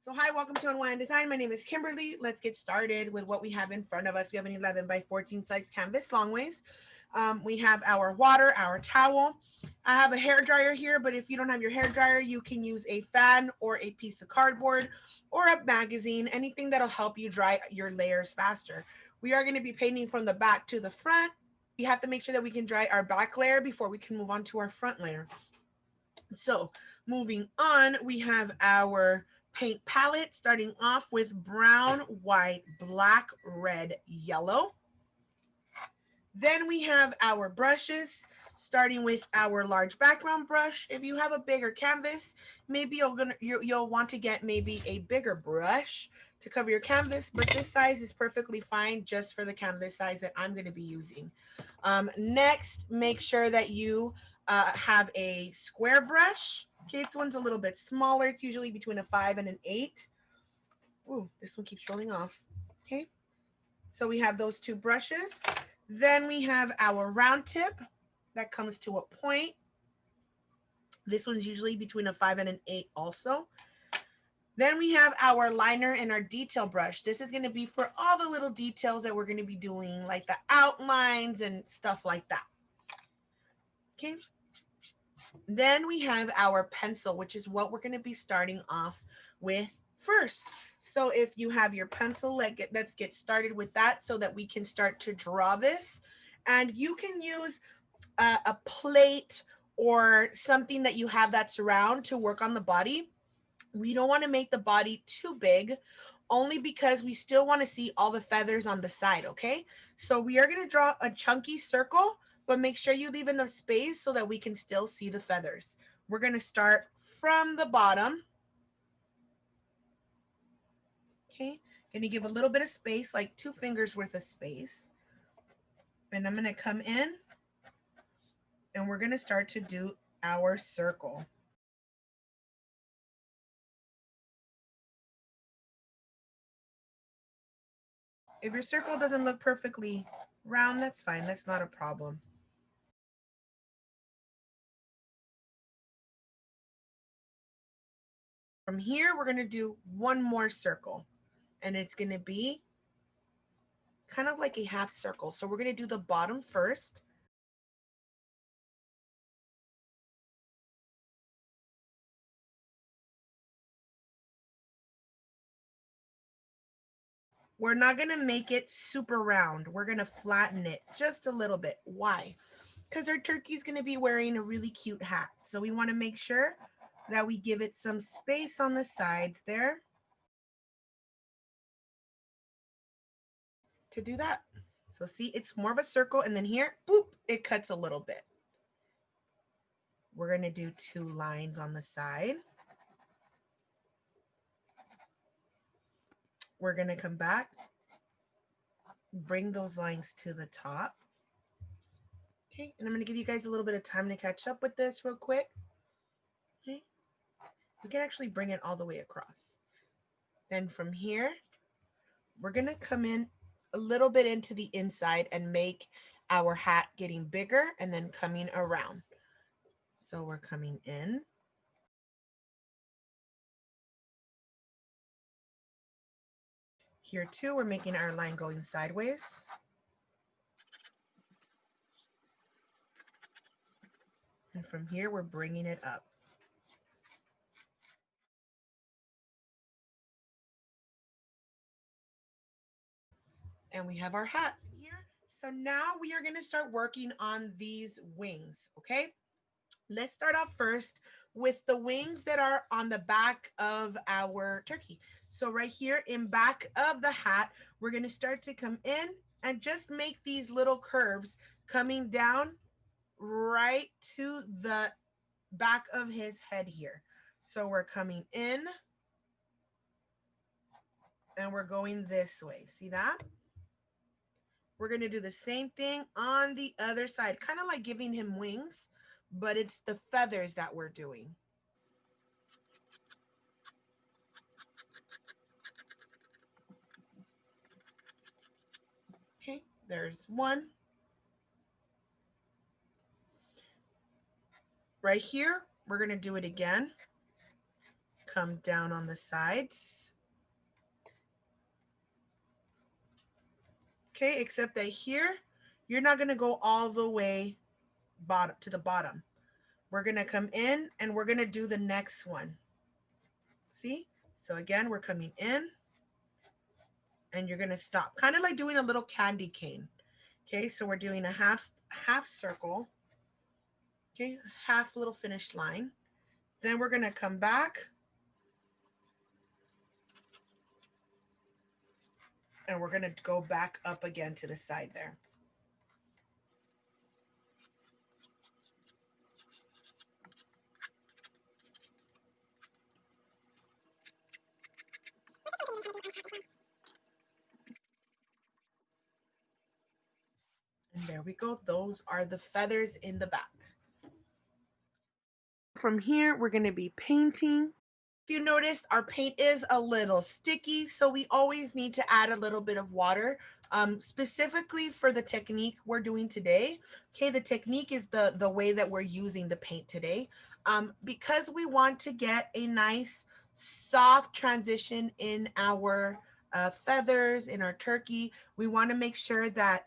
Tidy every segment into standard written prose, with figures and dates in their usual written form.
So hi, welcome to Unwind Design. My name is Kimberly. Let's get started with what we have in front of us. We have an 11 by 14 size canvas long ways. We have our water, our towel. I have a hair dryer here, but if you don't have your hair dryer, you can use a fan or a piece of cardboard or a magazine, anything that'll help you dry your layers faster. We are going to be painting from the back to the front. We have to make sure that we can dry our back layer before we can move on to our front layer. So moving on, we have our paint palette starting off with brown, white, black, red, yellow. Then we have our brushes, starting with our large background brush. If you have a bigger canvas, maybe you'll want to get maybe a bigger brush to cover your canvas, but this size is perfectly fine just for the canvas size that I'm going to be using. Next, make sure that you have a square brush. Okay, this one's a little bit smaller. It's usually between a 5 and an 8. Ooh, this one keeps rolling off. Okay, so we have those two brushes. Then we have our round tip that comes to a point. This one's usually between a 5 and an 8 also. Then we have our liner and our detail brush. This is going to be for all the little details that we're going to be doing, like the outlines and stuff like that. Okay. Then we have our pencil, which is what we're going to be starting off with first. So if you have your pencil, let's get started with that so that we can start to draw this. And you can use a plate or something that you have that's round to work on the body. We don't want to make the body too big, only because we still want to see all the feathers on the side, okay? So we are going to draw a chunky circle, but make sure you leave enough space so that we can still see the feathers. We're going to start from the bottom. Okay, going to give a little bit of space, like 2 fingers worth of space. And I'm going to come in and we're going to start to do our circle. If your circle doesn't look perfectly round, that's fine. That's not a problem. From here, we're going to do one more circle, and it's going to be kind of like a half circle. So we're going to do the bottom first. We're not going to make it super round. We're going to flatten it just a little bit. Why? Because our turkey's going to be wearing a really cute hat. So we want to make sure that we give it some space on the sides there to do that. So see, it's more of a circle, and then here, boop, it cuts a little bit. We're going to do 2 lines on the side. We're going to come back, bring those lines to the top. Okay, and I'm going to give you guys a little bit of time to catch up with this real quick. Okay, we can actually bring it all the way across. Then from here, we're going to come in a little bit into the inside and make our hat getting bigger and then coming around. So we're coming in. Here too, we're making our line going sideways. And from here, we're bringing it up. And we have our hat here. So now we are going to start working on these wings, okay? Let's start off first with the wings that are on the back of our turkey. So right here in back of the hat, we're going to start to come in and just make these little curves coming down right to the back of his head here. So we're coming in and we're going this way. See that? We're going to do the same thing on the other side, kind of like giving him wings, but it's the feathers that we're doing. Okay, there's one. Right here, we're going to do it again. come down on the sides. Okay, except that here, you're not gonna go all the way bottom to the bottom. We're gonna come in and we're gonna do the next one. See? So again, we're coming in and you're gonna stop. Kind of like doing a little candy cane. Okay, so we're doing a half circle. Okay, half little finish line. Then we're gonna come back and we're gonna go back up again to the side there. And there we go. Those are the feathers in the back. From here, we're gonna be painting. If you noticed, our paint is a little sticky, so we always need to add a little bit of water, specifically for the technique we're doing today. Okay, the technique is the way that we're using the paint today. Because we want to get a nice soft transition in our feathers, in our turkey, we want to make sure that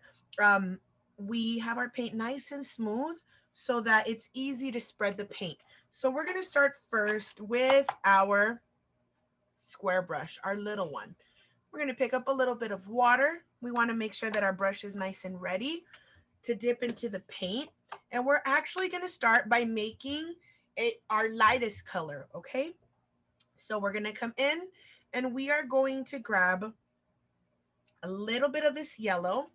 we have our paint nice and smooth so that it's easy to spread the paint. So we're going to start first with our square brush, our little one. We're going to pick up a little bit of water. We want to make sure that our brush is nice and ready to dip into the paint. And we're actually going to start by making it our lightest color, okay? So we're going to come in and we are going to grab a little bit of this yellow.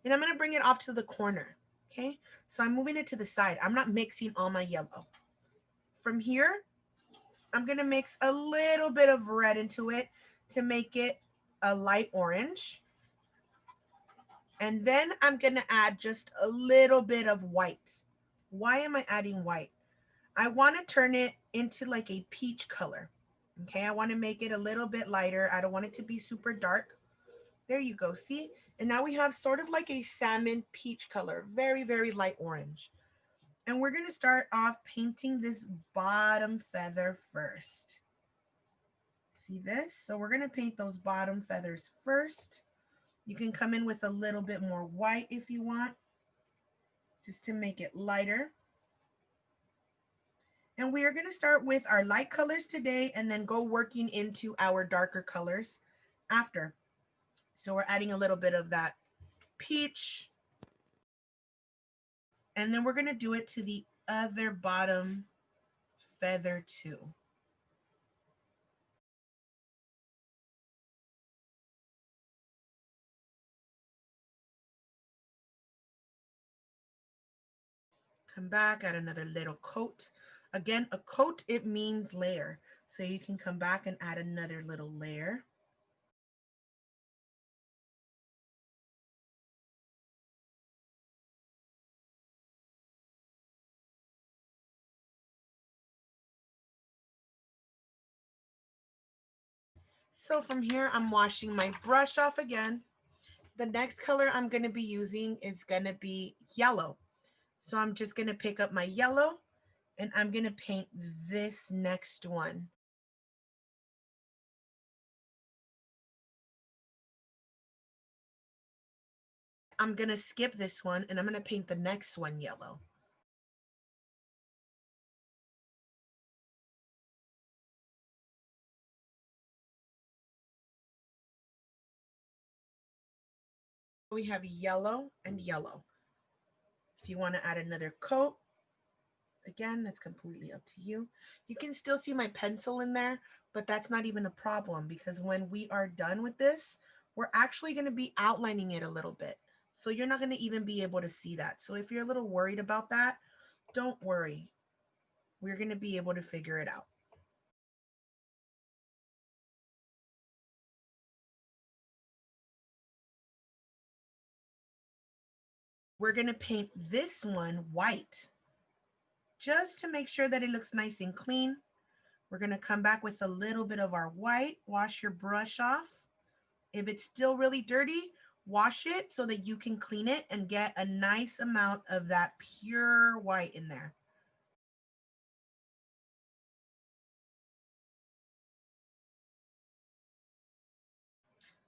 And I'm going to bring it off to the corner, okay? So I'm moving it to the side. I'm not mixing all my yellow. From here, I'm going to mix a little bit of red into it to make it a light orange. And then I'm going to add just a little bit of white. Why am I adding white? I want to turn it into like a peach color. Okay, I want to make it a little bit lighter. I don't want it to be super dark. There you go, see? And now we have sort of like a salmon peach color, very, very light orange. And we're going to start off painting this bottom feather first. See this? So we're going to paint those bottom feathers first. You can come in with a little bit more white if you want, just to make it lighter. And we are going to start with our light colors today and then go working into our darker colors after. So we're adding a little bit of that peach. And then we're going to do it to the other bottom feather too. Come back, add another little coat. Again, a coat, it means layer. So you can come back and add another little layer. So from here, I'm washing my brush off again. The next color I'm going to be using is going to be yellow. So I'm just going to pick up my yellow and I'm going to paint this next one. I'm going to skip this one and I'm going to paint the next one yellow. We have yellow and yellow. If you want to add another coat, again, that's completely up to you. You can still see my pencil in there, but that's not even a problem because when we are done with this, we're actually going to be outlining it a little bit. So you're not going to even be able to see that. So if you're a little worried about that, don't worry. We're going to be able to figure it out. We're going to paint this one white just to make sure that it looks nice and clean. We're going to come back with a little bit of our white. Wash your brush off. If it's still really dirty, wash it so that you can clean it and get a nice amount of that pure white in there.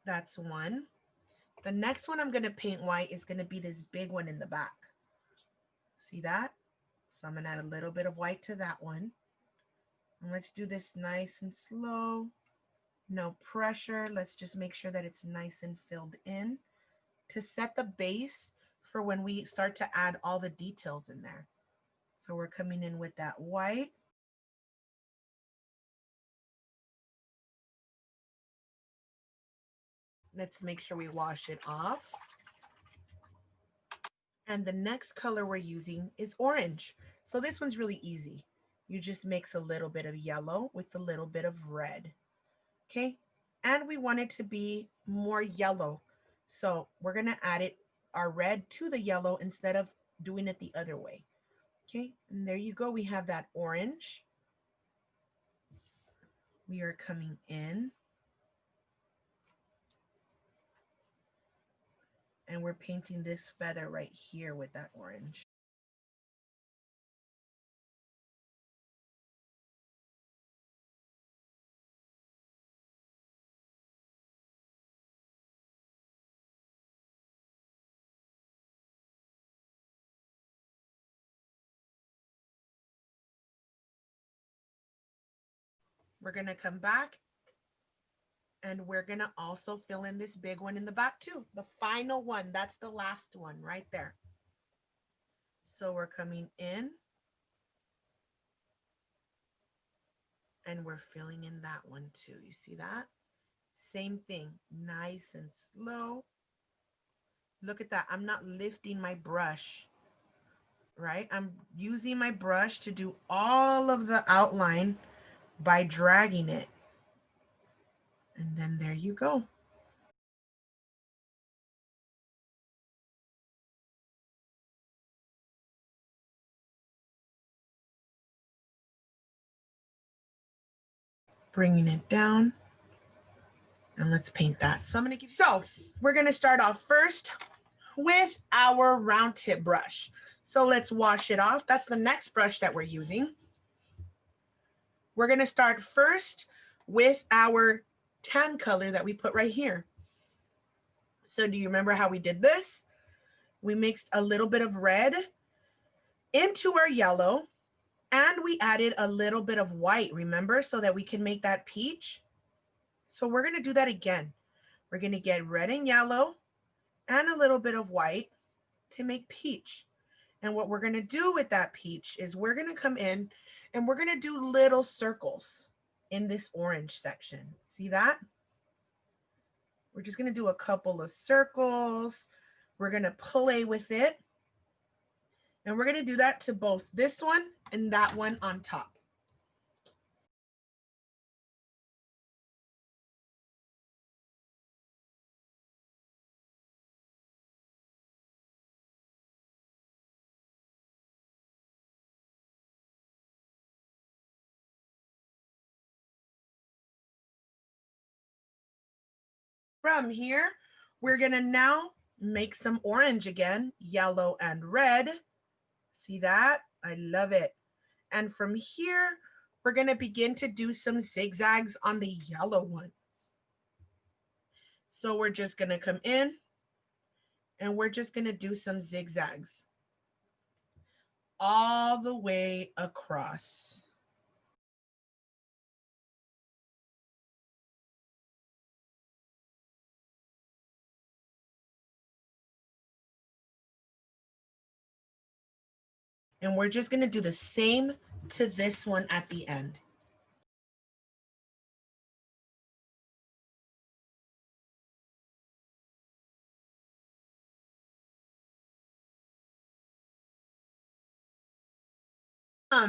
That's one. The next one I'm going to paint white is going to be this big one in the back. See that? So I'm going to add a little bit of white to that one. And let's do this nice and slow. No pressure. Let's just make sure that it's nice and filled in to set the base for when we start to add all the details in there. So we're coming in with that white. Let's make sure we wash it off. And the next color we're using is orange. So this one's really easy. You just mix a little bit of yellow with a little bit of red. Okay, and we want it to be more yellow. So we're gonna add our red to the yellow instead of doing it the other way. Okay, and there you go. We have that orange. We are coming in and we're painting this feather right here with that orange. We're gonna come back and we're gonna also fill in this big one in the back too. The final one, that's the last one right there. So we're coming in and we're filling in that one too. You see that? Same thing, nice and slow. Look at that, I'm not lifting my brush, right? I'm using my brush to do all of the outline by dragging it. And then there you go. Bringing it down. And let's paint that. So we're gonna start off first with our round tip brush. So let's wash it off. That's the next brush that we're using. We're gonna start first with our tan color that we put right here. So do you remember how we did this? We mixed a little bit of red into our yellow and we added a little bit of white, remember, so that we can make that peach. So we're gonna do that again. We're gonna get red and yellow and a little bit of white to make peach. And what we're gonna do with that peach is we're gonna come in and we're gonna do little circles in this orange section. See that? We're just gonna do a couple of circles. We're gonna play with it. And we're gonna do that to both this one and that one on top. From here, we're gonna now make some orange again, yellow and red. See that? I love it. And from here, we're gonna begin to do some zigzags on the yellow ones. So we're just gonna come in and we're just gonna do some zigzags all the way across. And we're just gonna do the same to this one at the end.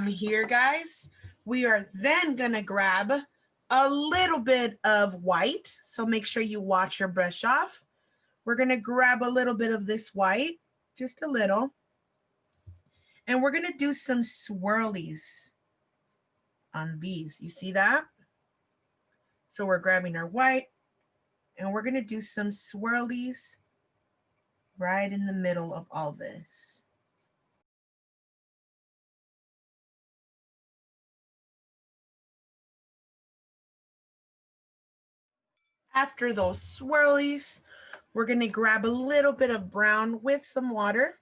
Here, guys, we are then gonna grab a little bit of white. So make sure you wash your brush off. We're gonna grab a little bit of this white, just a little. And we're gonna do some swirlies on these. You see that? So we're grabbing our white and we're gonna do some swirlies right in the middle of all this. After those swirlies, we're gonna grab a little bit of brown with some water.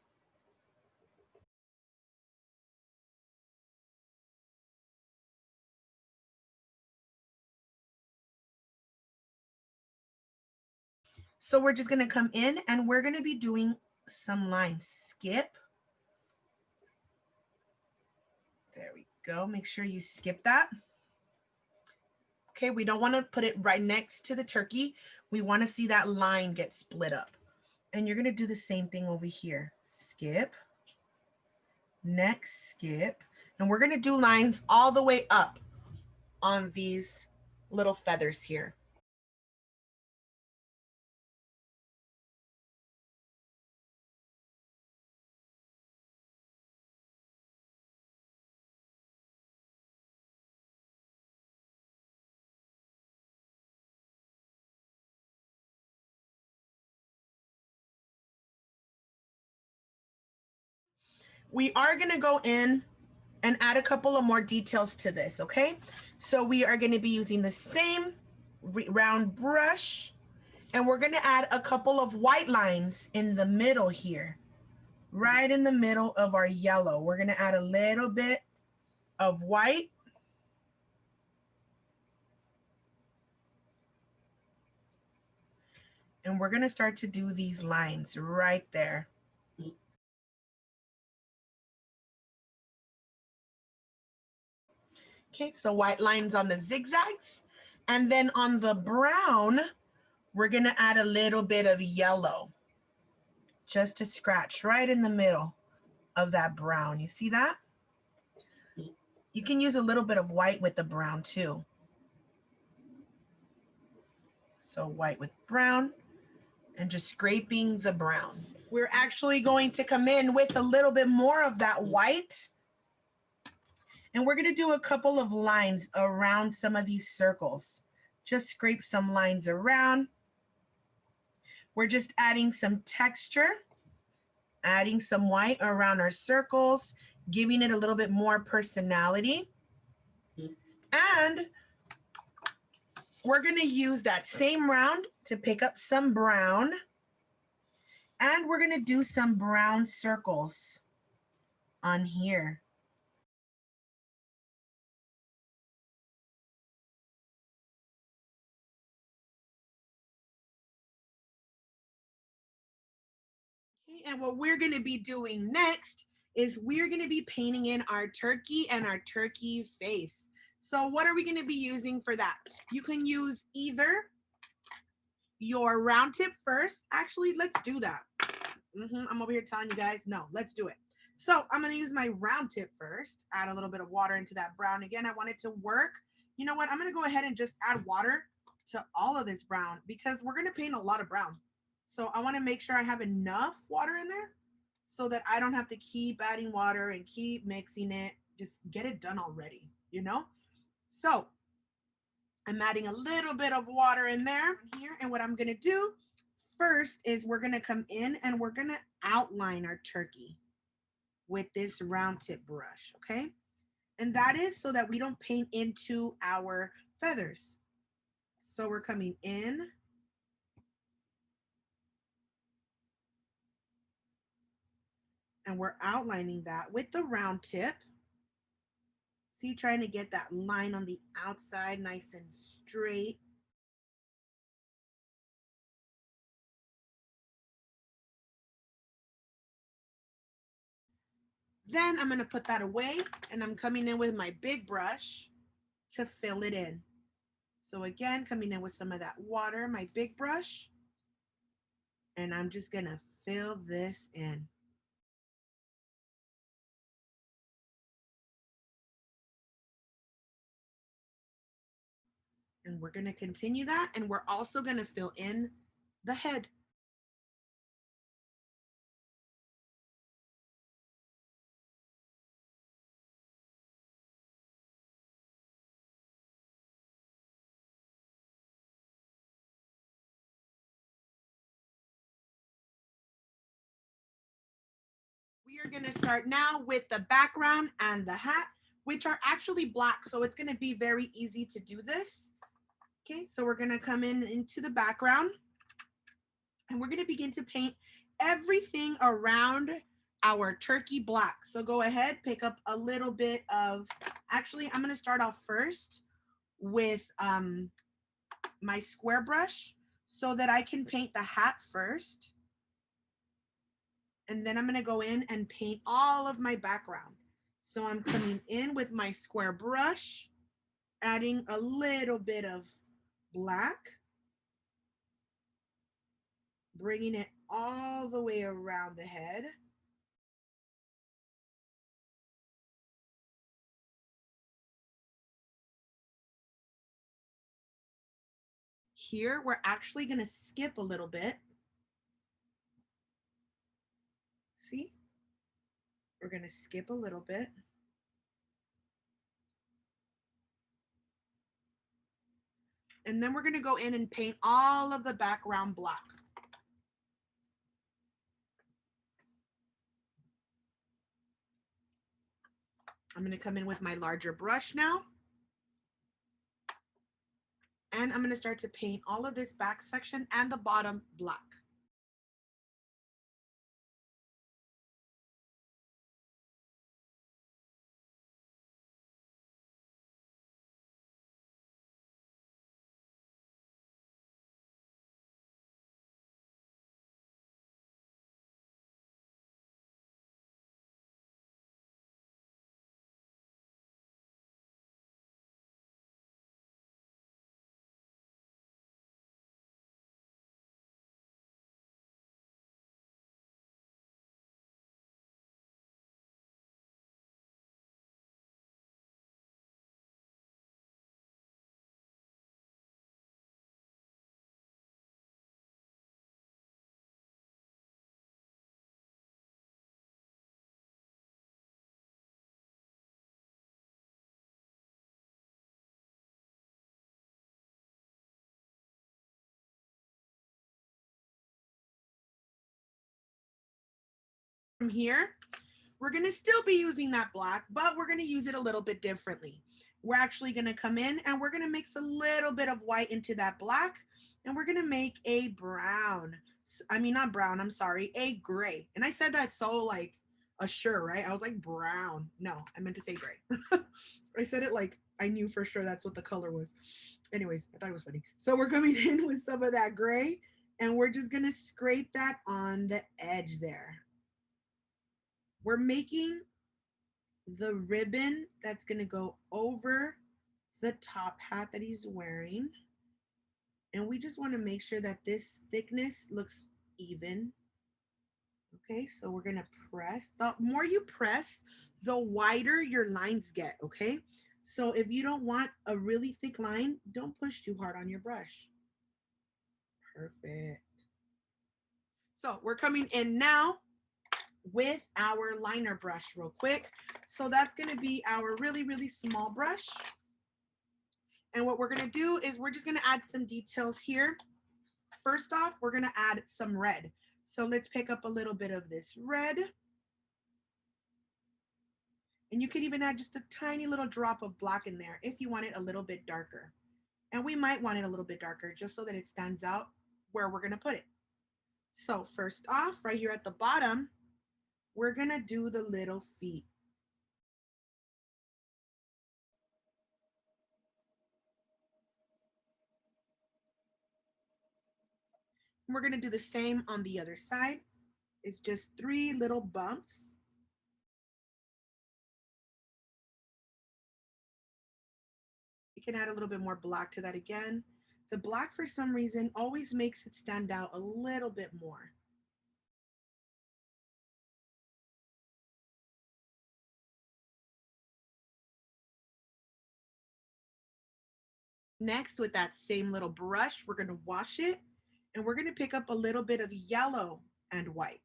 So we're just gonna come in and we're gonna be doing some lines. Skip. There we go. Make sure you skip that. Okay, we don't want to put it right next to the turkey. We want to see that line get split up. And you're going to do the same thing over here. Skip, next skip. And we're going to do lines all the way up on these little feathers here. We are going to go in and add a couple of more details to this, okay? So we are going to be using the same round brush, and we're going to add a couple of white lines in the middle here, right in the middle of our yellow. We're going to add a little bit of white. And we're going to start to do these lines right there. Okay, so white lines on the zigzags. And then on the brown, we're going to add a little bit of yellow just to scratch right in the middle of that brown. You see that? You can use a little bit of white with the brown too. So white with brown and just scraping the brown. We're actually going to come in with a little bit more of that white. And we're going to do a couple of lines around some of these circles. Just scrape some lines around. We're just adding some texture, adding some white around our circles, giving it a little bit more personality. And we're going to use that same round to pick up some brown. And we're going to do some brown circles on here. And what we're going to be doing next is we're going to be painting in our turkey and our turkey face. So what are we going to be using for that? You can use either your round tip first. Actually, let's do that. I'm over here telling you guys, no, let's do it. So I'm going to use my round tip first. Add a little bit of water into that brown. Again, I want it to work. You know what? I'm going to go ahead and just add water to all of this brown because we're going to paint a lot of brown. So I want to make sure I have enough water in there so that I don't have to keep adding water and keep mixing it. Just get it done already, you know? So I'm adding a little bit of water in there here. And what I'm going to do first is we're going to come in and we're going to outline our turkey with this round tip brush, okay? And that is so that we don't paint into our feathers. So we're coming in and we're outlining that with the round tip. See, trying to get that line on the outside nice and straight. Then I'm going to put that away and I'm coming in with my big brush to fill it in. So again, coming in with some of that water, my big brush, and I'm just going to fill this in. And we're going to continue that. And we're also going to fill in the head. We are going to start now with the background and the hat, which are actually black. So it's going to be very easy to do this. Okay, so we're gonna come in into the background and we're gonna begin to paint everything around our turkey black. So go ahead, pick up a little bit of, actually, I'm gonna start off first with my square brush so that I can paint the hat first. And then I'm gonna go in and paint all of my background. So I'm coming in with my square brush, adding a little bit of black, bringing it all the way around the head. Here, we're actually gonna skip a little bit. See? We're gonna skip a little bit. And then we're gonna go in and paint all of the background black. I'm gonna come in with my larger brush now. And I'm gonna start to paint all of this back section and the bottom black. From here, we're gonna still be using that black, but we're gonna use it a little bit differently. We're actually gonna come in and we're gonna mix a little bit of white into that black, and we're gonna make a brown. I mean, not brown, I'm sorry, a gray. And I said that so like a sure, right? I was like brown. No, I meant to say gray. I said it like I knew for sure that's what the color was. Anyways, I thought it was funny. So we're coming in with some of that gray, and we're just gonna scrape that on the edge there. We're making the ribbon that's going to go over the top hat that he's wearing. And we just want to make sure that this thickness looks even. Okay, so we're going to press. The more you press, the wider your lines get, okay? So if you don't want a really thick line, don't push too hard on your brush. Perfect. So we're coming in now with our liner brush real quick. So that's going to be our really, really small brush. And what we're going to do is we're just going to add some details here. First off, we're going to add some red. So let's pick up a little bit of this red. And you could even add just a tiny little drop of black in there if you want it a little bit darker. And we might want it a little bit darker just so that it stands out where we're going to put it. So first off, right here at the bottom, we're going to do the little feet. And we're going to do the same on the other side. It's just 3 little bumps. You can add a little bit more black to that again. The black, for some reason, always makes it stand out a little bit more. Next, with that same little brush, we're going to wash it, and we're going to pick up a little bit of yellow and white.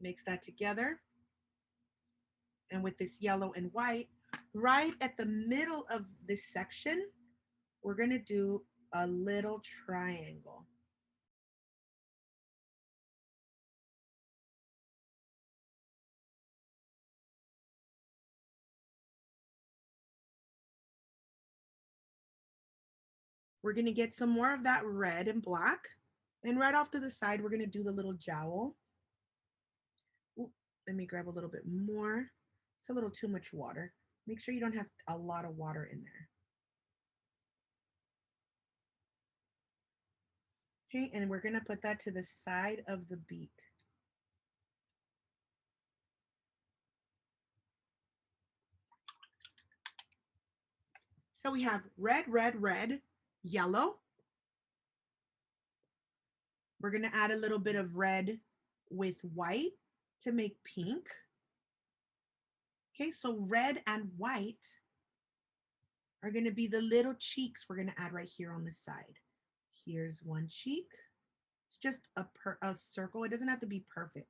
Mix that together. And with this yellow and white, right at the middle of this section, we're going to do a little triangle. We're gonna get some more of that red and black. And right off to the side, we're gonna do the little jowl. Ooh, let me grab a little bit more. It's a little too much water. Make sure you don't have a lot of water in there. Okay, and we're gonna put that to the side of the beak. So we have red, red, red, yellow. We're gonna add a little bit of red with white to make pink. Okay, so red and white are gonna be the little cheeks we're gonna add right here on the side. Here's one cheek. It's just a circle. It doesn't have to be perfect.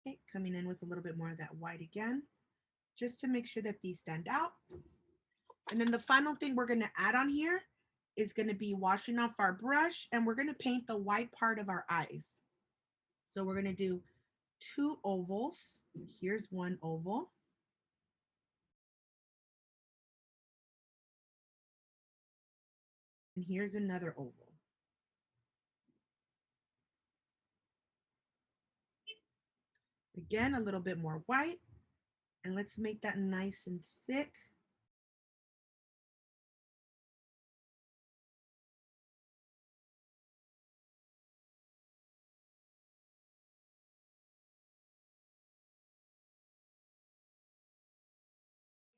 Okay, coming in with a little bit more of that white again, just to make sure that these stand out. And then the final thing we're gonna add on here is gonna be washing off our brush, and we're gonna paint the white part of our eyes. So we're gonna do 2 ovals. Here's one oval. And here's another oval. Again, a little bit more white. And let's make that nice and thick.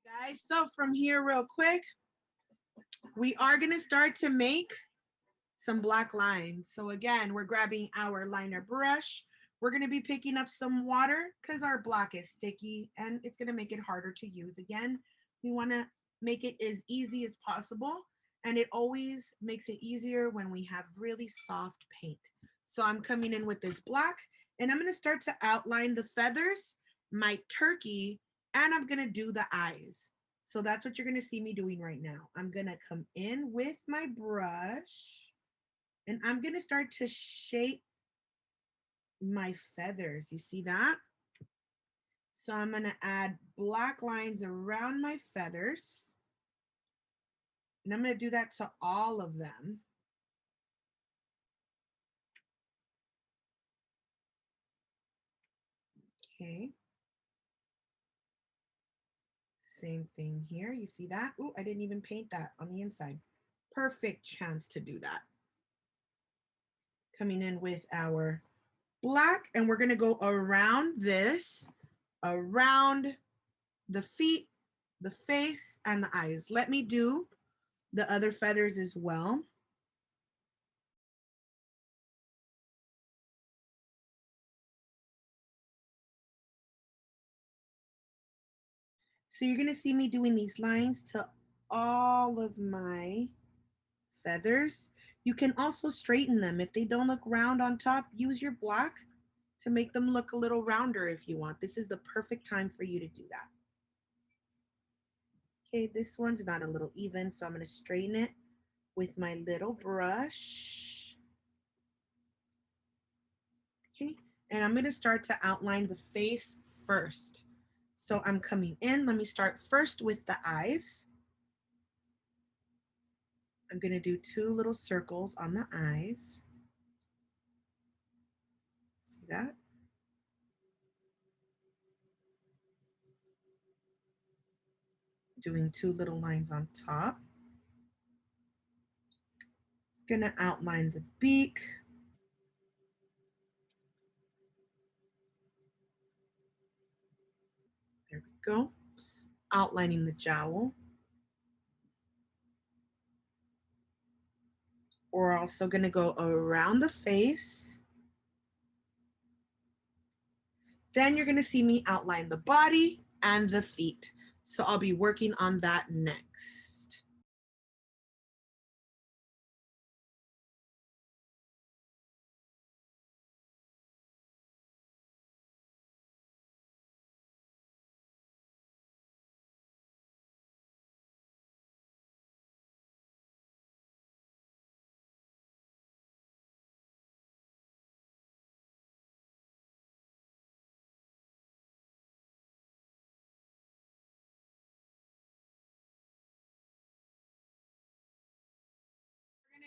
Guys, so from here real quick, we are gonna start to make some black lines. So again, we're grabbing our liner brush. We're gonna be picking up some water because our block is sticky and it's gonna make it harder to use. Again, we wanna make it as easy as possible, and it always makes it easier when we have really soft paint. So I'm coming in with this black, and I'm gonna start to outline the feathers, my turkey, and I'm gonna do the eyes. So that's what you're gonna see me doing right now. I'm gonna come in with my brush, and I'm gonna start to shape my feathers. You see that? So I'm gonna add black lines around my feathers. And I'm gonna do that to all of them. Okay. Same thing here. You see that? Oh, I didn't even paint that on the inside. Perfect chance to do that. Coming in with our black, and we're gonna go around this, around the feet, the face, and the eyes. Let me do the other feathers as well. So you're gonna see me doing these lines to all of my feathers. You can also straighten them. If they don't look round on top, use your black to make them look a little rounder if you want. This is the perfect time for you to do that. Okay, this one's not a little even, so I'm gonna straighten it with my little brush. Okay, and I'm gonna start to outline the face first. So I'm coming in, let me start first with the eyes. I'm gonna do 2 little circles on the eyes. See that? Doing 2 little lines on top. Gonna outline the beak. There we go. Outlining the jowl. We're also gonna go around the face. Then you're gonna see me outline the body and the feet. So I'll be working on that next.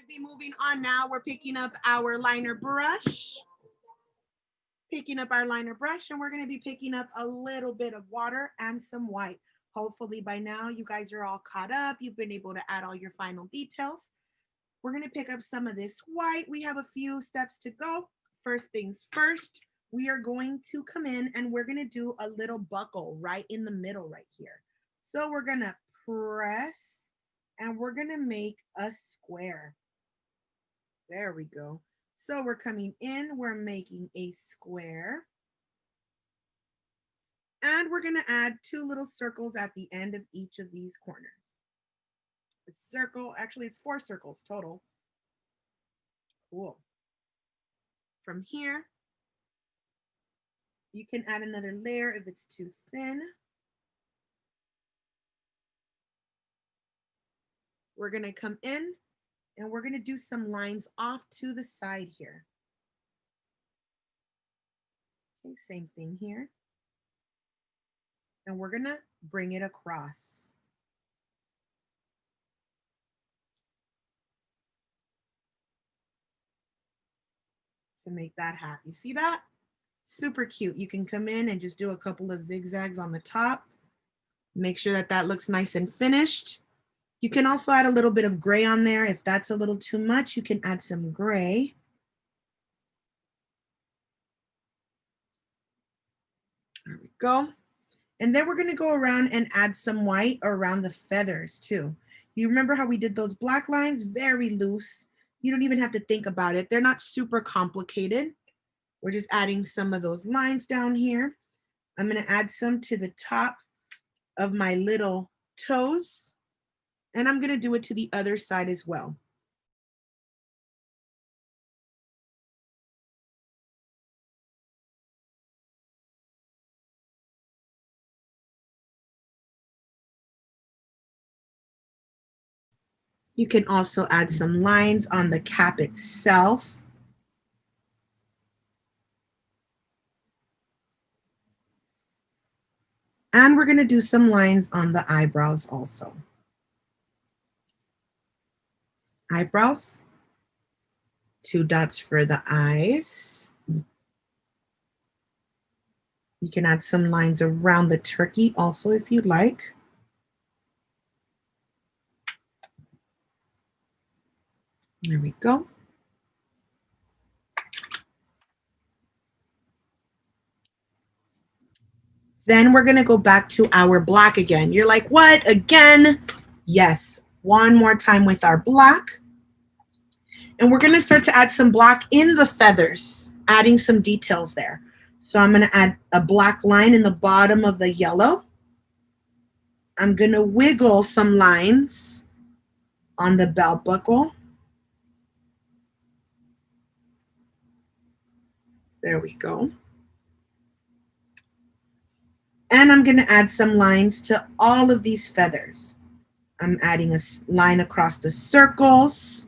Be moving on now. We're picking up our liner brush. Picking up our liner brush, and we're going to be picking up a little bit of water and some white. Hopefully by now you guys are all caught up. You've been able to add all your final details. We're going to pick up some of this white. We have a few steps to go. First things first, we are going to come in and we're going to do a little buckle right in the middle right here. So we're going to press and we're going to make a square. There we go. So we're coming in, we're making a square. And we're going to add 2 little circles at the end of each of these corners. A circle, actually it's 4 circles total. Cool. From here, you can add another layer if it's too thin. We're going to come in and we're going to do some lines off to the side here. Okay, same thing here. And we're going to bring it across. To make that happy. See that? Super cute. You can come in and just do a couple of zigzags on the top. Make sure that that looks nice and finished. You can also add a little bit of gray on there. If that's a little too much, you can add some gray. There we go. And then we're going to go around and add some white around the feathers too. You remember how we did those black lines? Very loose. You don't even have to think about it. They're not super complicated. We're just adding some of those lines down here. I'm going to add some to the top of my little toes. And I'm going to do it to the other side as well. You can also add some lines on the cap itself. And we're going to do some lines on the eyebrows also. Eyebrows, 2 dots for the eyes. You can add some lines around the turkey also if you'd like. There we go. Then we're going to go back to our black again. You're like, what, again? Yes, one more time with our black. And we're going to start to add some black in the feathers, adding some details there. So I'm going to add a black line in the bottom of the yellow. I'm going to wiggle some lines on the belt buckle. There we go. And I'm going to add some lines to all of these feathers. I'm adding a line across the circles.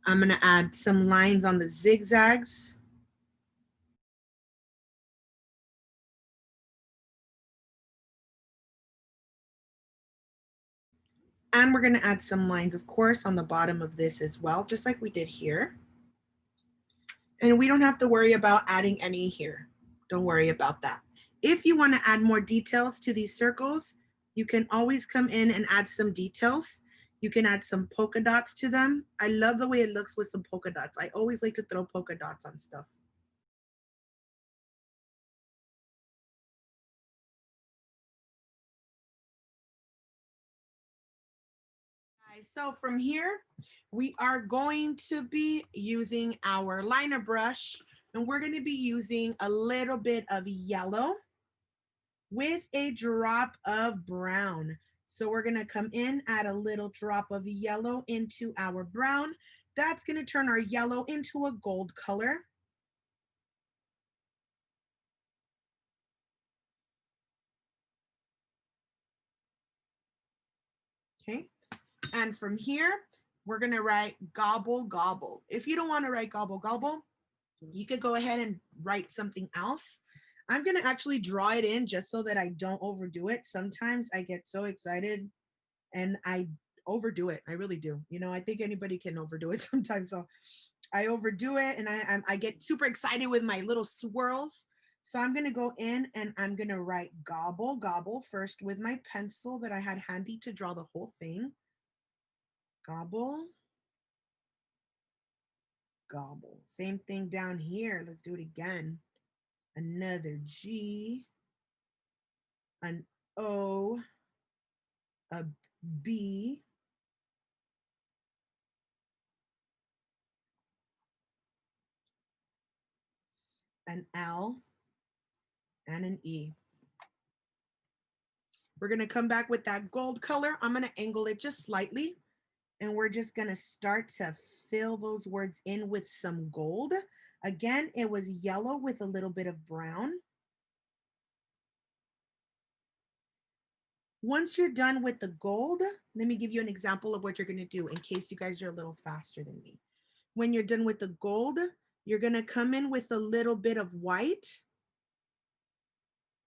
I'm going to add some lines on the zigzags. And we're going to add some lines, of course, on the bottom of this as well, just like we did here. And we don't have to worry about adding any here. Don't worry about that. If you want to add more details to these circles, you can always come in and add some details. You can add some polka dots to them. I love the way it looks with some polka dots. I always like to throw polka dots on stuff. So from here, we are going to be using our liner brush, and we're going to be using a little bit of yellow with a drop of brown. So we're going to come in, add a little drop of yellow into our brown. That's going to turn our yellow into a gold color. Okay. And from here, we're going to write gobble gobble. If you don't want to write gobble gobble, you could go ahead and write something else. I'm going to actually draw it in just so that I don't overdo it. Sometimes I get so excited and I overdo it. I really do. You know, I think anybody can overdo it sometimes. So I overdo it and I get super excited with my little swirls. So I'm going to go in and I'm going to write gobble, gobble first with my pencil that I had handy to draw the whole thing. Gobble, gobble. Same thing down here. Let's do it again. Another G, an O, a B, an L, and an E. We're going to come back with that gold color. I'm going to angle it just slightly. And we're just going to start to fill those words in with some gold. Again, it was yellow with a little bit of brown. Once you're done with the gold, let me give you an example of what you're going to do in case you guys are a little faster than me. When you're done with the gold, you're going to come in with a little bit of white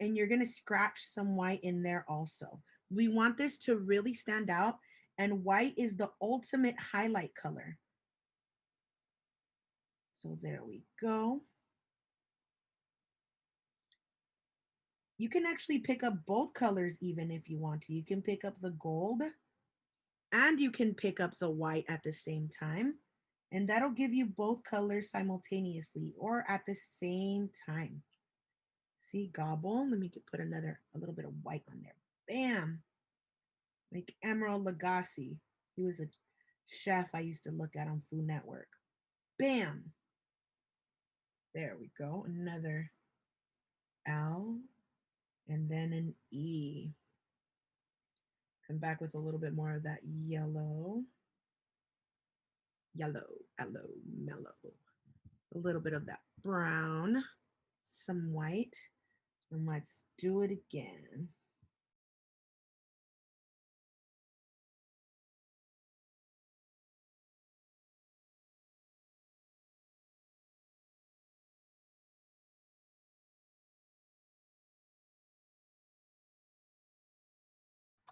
and you're going to scratch some white in there also. We want this to really stand out, and white is the ultimate highlight color. So there we go. You can actually pick up both colors even if you want to. You can pick up the gold and you can pick up the white at the same time. And that'll give you both colors simultaneously or at the same time. See, gobble. Let me put a little bit of white on there. Bam. Like Emerald Lagasse. He was a chef I used to look at on Food Network. Bam. There we go. Another L and then an E. Come back with a little bit more of that yellow. Yellow, yellow, mellow. A little bit of that brown, some white, and let's do it again.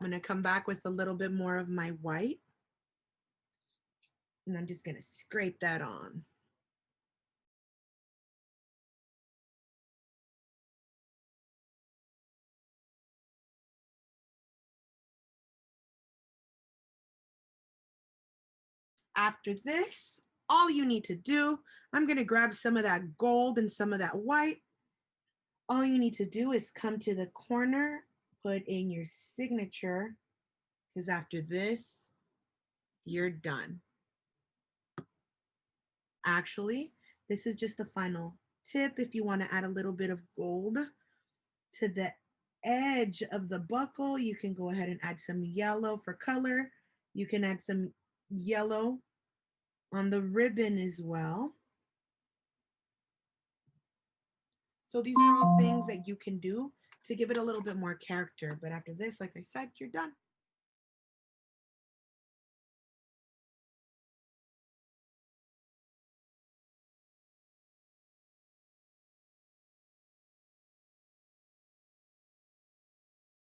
I'm going to come back with a little bit more of my white, and I'm just going to scrape that on. After this, all you need to do, I'm going to grab some of that gold and some of that white. All you need to do is come to the corner, put in your signature, because after this, you're done. Actually, this is just the final tip. If you want to add a little bit of gold to the edge of the buckle, you can go ahead and add some yellow for color. You can add some yellow on the ribbon as well. So these are all things that you can do to give it a little bit more character. But after this, like I said, you're done.